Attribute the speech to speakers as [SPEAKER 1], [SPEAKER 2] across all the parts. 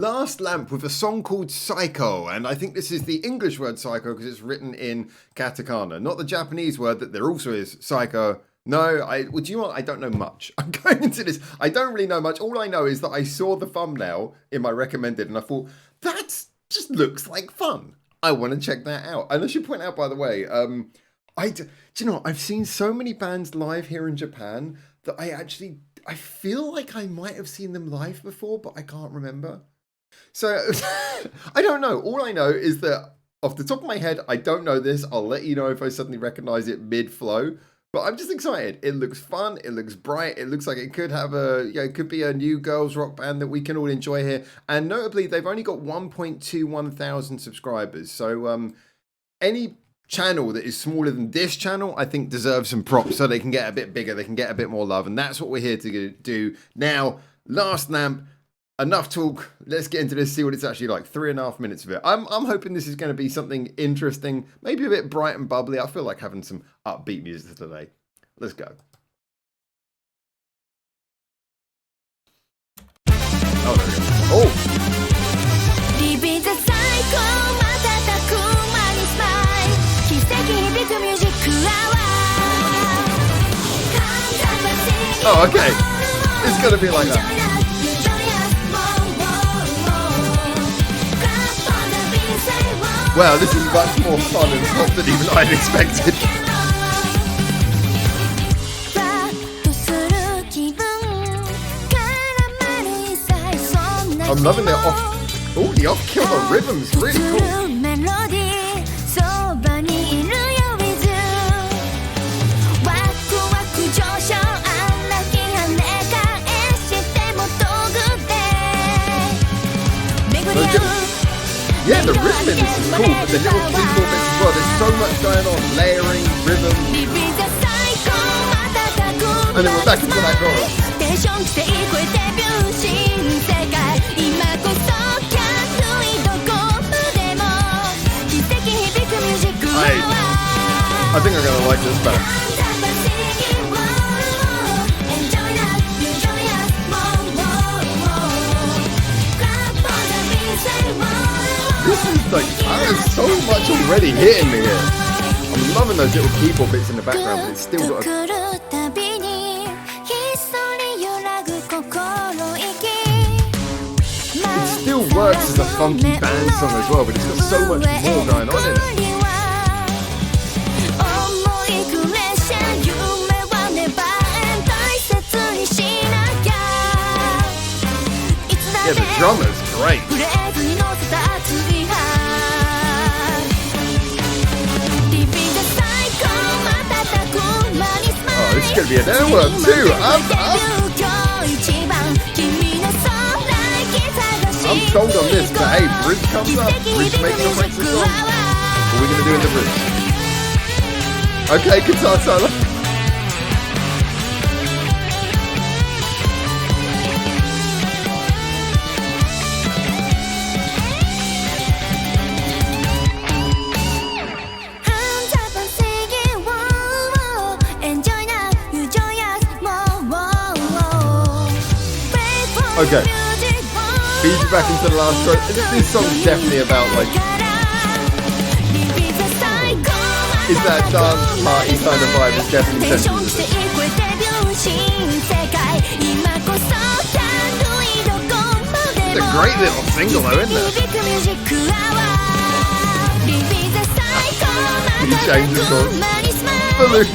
[SPEAKER 1] Last Lamp with a song called Psycho, and I think this is the English word psycho because it's written in katakana, not the Japanese word that there also is psycho. No, do you know what? I don't know much. I'm going into this. I don't really know much. All I know is that I saw the thumbnail in my recommended and I thought, that just looks like fun. I want to check that out. And I should point out, by the way, do you know what? I've seen so many bands live here in Japan that I feel like I might have seen them live before, but I can't remember. So, I don't know. All I know is that off the top of my head, I don't know this. I'll let you know if I suddenly recognize it mid-flow. But I'm just excited. It looks fun. It looks bright. It looks like it could have it could be a new girls rock band that we can all enjoy here. And notably, they've only got 1.21 thousand subscribers. So, any channel that is smaller than this channel, I think deserves some props so they can get a bit bigger. They can get a bit more love. And that's what we're here to do. Now, Last Lamp. Enough talk. Let's get into this, see what it's actually like. 3.5 minutes of it. I'm hoping this is going to be something interesting, maybe a bit bright and bubbly. I feel like having some upbeat music today. Let's go. Oh, there we go. Oh! Oh, okay. It's going to be like that. Wow, this is much more fun and pop than even I'd expected. I'm loving the off. Oh, the off-kilter rhythm's really cool. Yeah, the rhythm is cool, but the little keyboard bits as well. There's so much going on. Layering, rhythm. And then we're back into that chorus. I think I'm going to like this band. This is like, there's so much already hitting me here. I'm loving those little keyboard bits in the background, but it's still got a... It still works as a funky band song as well, but it's got so much more going on in it. Yeah, the drummer's great. Oh, this is going to be an hour too. I'm sold on this, but hey, bridge comes up. Bridge makes or breaks the song. What are we going to do in the bridge? Okay, guitar solo. Okay, feed you back into the last track. This song's definitely about like, is that dance party kind of vibe? It's definitely central to this. It's a great little single though, isn't it? You change the chords. Balloons.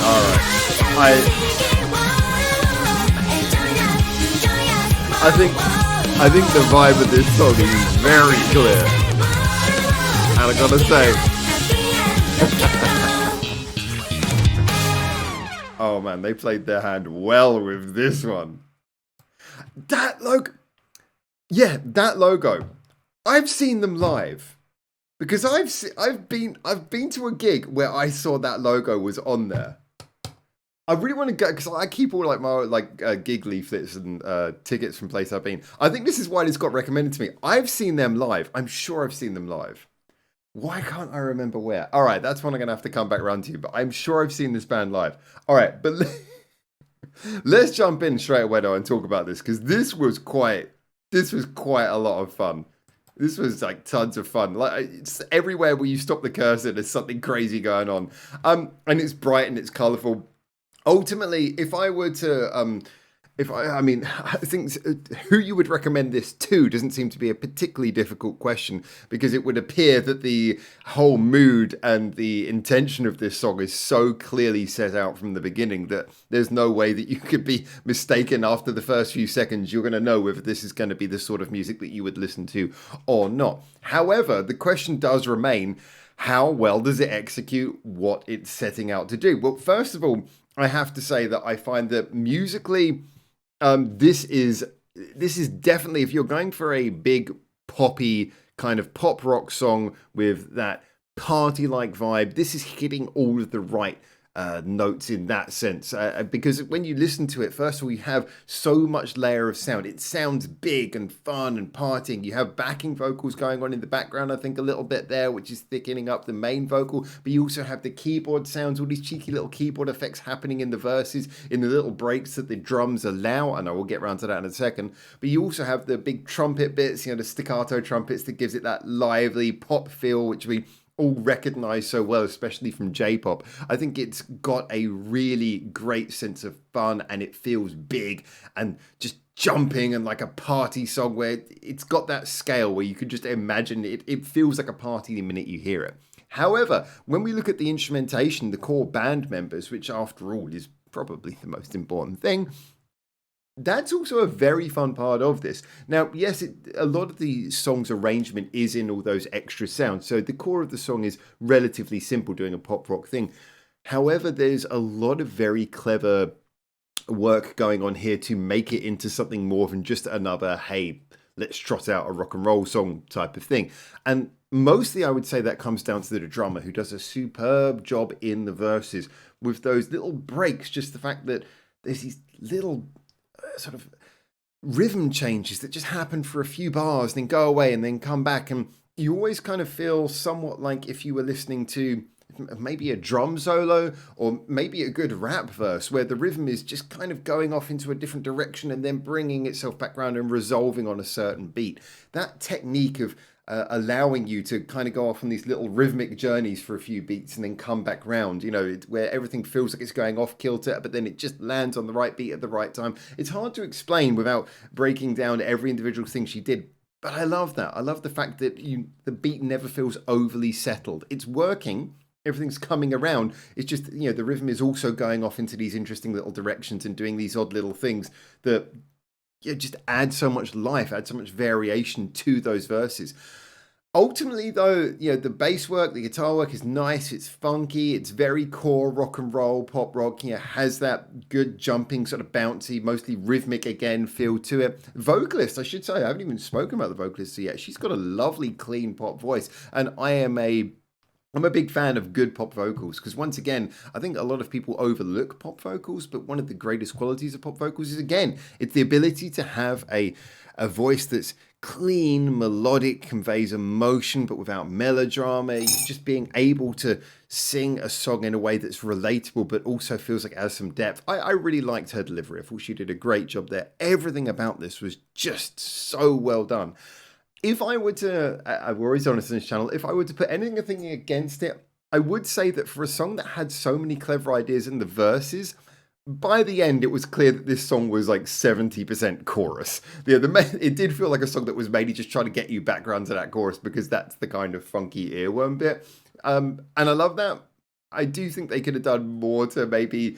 [SPEAKER 1] Alright, I think the vibe of this song is very clear. And I gotta say, oh man, they played their hand well with this one. That logo, yeah, that logo. I've seen them live because I've been to a gig where I saw that logo was on there. I really want to go because I keep all like my gig leaflets and tickets from places I've been. I think this is why this got recommended to me. I've seen them live. I'm sure I've seen them live. Why can't I remember where? All right, that's one I'm gonna have to come back around to. But I'm sure I've seen this band live. All right, but let's jump in straight away though and talk about this because this was quite a lot of fun. This was like tons of fun. Like it's everywhere where you stop the cursor, there's something crazy going on. And it's bright and it's colourful. Ultimately, if I were to I mean, I think who you would recommend this to doesn't seem to be a particularly difficult question because it would appear that the whole mood and the intention of this song is so clearly set out from the beginning that there's no way that you could be mistaken after the first few seconds. You're going to know whether this is going to be the sort of music that you would listen to or not. However, the question does remain, how well does it execute what it's setting out to do? Well, first of all, I have to say that I find that musically, this is definitely, if you're going for a big poppy kind of pop rock song with that party like vibe, this is hitting all of the right notes in that sense, because when you listen to it, first of all, you have so much layer of sound. It sounds big and fun and partying. You have backing vocals going on in the background, I think a little bit there, which is thickening up the main vocal, but you also have the keyboard sounds, all these cheeky little keyboard effects happening in the verses, in the little breaks that the drums allow, and I will get around to that in a second. But you also have the big trumpet bits, the staccato trumpets that gives it that lively pop feel, which we all recognize so well, especially from J-pop. I think it's got a really great sense of fun and it feels big and just jumping and like a party song where it's got that scale where you could just imagine it. It feels like a party the minute you hear it. However, when we look at the instrumentation, the core band members, which after all is probably the most important thing, that's also a very fun part of this. Now, yes, a lot of the song's arrangement is in all those extra sounds. So the core of the song is relatively simple, doing a pop rock thing. However, there's a lot of very clever work going on here to make it into something more than just another, hey, let's trot out a rock and roll song type of thing. And mostly I would say that comes down to the drummer, who does a superb job in the verses with those little breaks. Just the fact that there's these little sort of rhythm changes that just happen for a few bars, then go away and then come back. And you always kind of feel somewhat like if you were listening to maybe a drum solo or maybe a good rap verse where the rhythm is just kind of going off into a different direction and then bringing itself back around and resolving on a certain beat. That technique of allowing you to kind of go off on these little rhythmic journeys for a few beats and then come back round, where everything feels like it's going off kilter, but then it just lands on the right beat at the right time. It's hard to explain without breaking down every individual thing she did. But I love that. I love the fact that the beat never feels overly settled. It's working. Everything's coming around. It's just, the rhythm is also going off into these interesting little directions and doing these odd little things that just add so much life, add so much variation to those verses. Ultimately, though, the bass work, the guitar work is nice. It's funky. It's very core rock and roll, pop rock. Has that good jumping, sort of bouncy, mostly rhythmic again feel to it. Vocalist, I should say, I haven't even spoken about the vocalist yet. She's got a lovely, clean pop voice, and I'm a big fan of good pop vocals because, once again, I think a lot of people overlook pop vocals, but one of the greatest qualities of pop vocals is, again, it's the ability to have a voice that's clean, melodic, conveys emotion, but without melodrama. Just being able to sing a song in a way that's relatable, but also feels like it has some depth. I really liked her delivery. I thought she did a great job there. Everything about this was just so well done. If I were to, I've always done this on this channel, if I were to put anything against it, I would say that for a song that had so many clever ideas in the verses, by the end, it was clear that this song was like 70% chorus. It did feel like a song that was mainly just trying to get you background to that chorus because that's the kind of funky earworm bit. And I love that. I do think they could have done more to maybe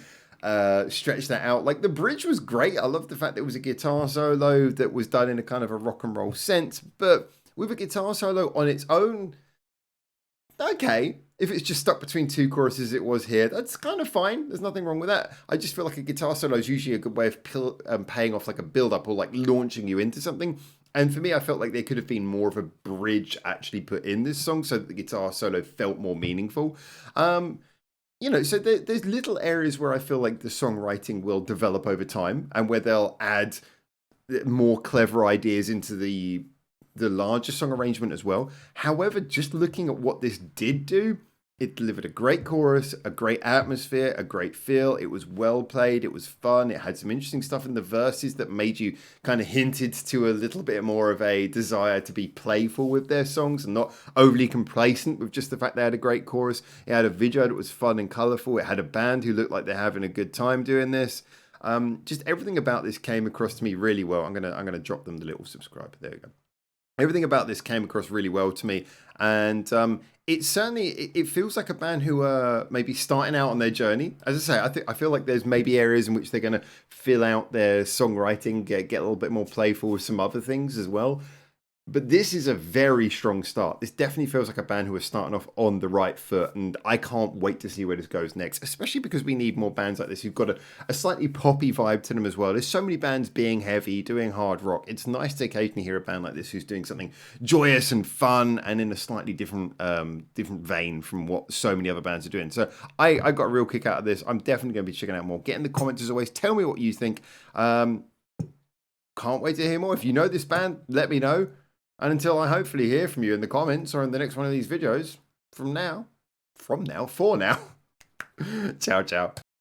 [SPEAKER 1] stretch that out. Like, the bridge was great. I love the fact that it was a guitar solo that was done in a kind of a rock and roll sense, but with a guitar solo on its own, okay. If it's just stuck between two choruses, it was here, that's kind of fine. There's nothing wrong with that. I just feel like a guitar solo is usually a good way of paying off like a build-up or like launching you into something. And for me, I felt like there could have been more of a bridge actually put in this song so that the guitar solo felt more meaningful. you know, so there's little areas where I feel like the songwriting will develop over time, and where they'll add more clever ideas into the larger song arrangement as well. However, just looking at what this did do, it delivered a great chorus, a great atmosphere, a great feel. It was well played. It was fun. It had some interesting stuff in the verses that made you kind of hinted to a little bit more of a desire to be playful with their songs and not overly complacent with just the fact they had a great chorus. It had a video that was fun and colorful. It had a band who looked like they're having a good time doing this. Just everything about this came across to me really well. I'm gonna drop them the little subscribe. There we go. Everything about this came across really well to me, and it certainly it feels like a band who are maybe starting out on their journey. As I say, I feel like there's maybe areas in which they're going to fill out their songwriting, get a little bit more playful with some other things as well. But this is a very strong start. This definitely feels like a band who are starting off on the right foot, and I can't wait to see where this goes next, especially because we need more bands like this who've got a slightly poppy vibe to them as well. There's so many bands being heavy, doing hard rock. It's nice to occasionally hear a band like this who's doing something joyous and fun and in a slightly different vein from what so many other bands are doing. So I got a real kick out of this. I'm definitely going to be checking out more. Get in the comments as always. Tell me what you think. Can't wait to hear more. If you know this band, let me know. And until I hopefully hear from you in the comments or in the next one of these videos, for now, ciao, ciao.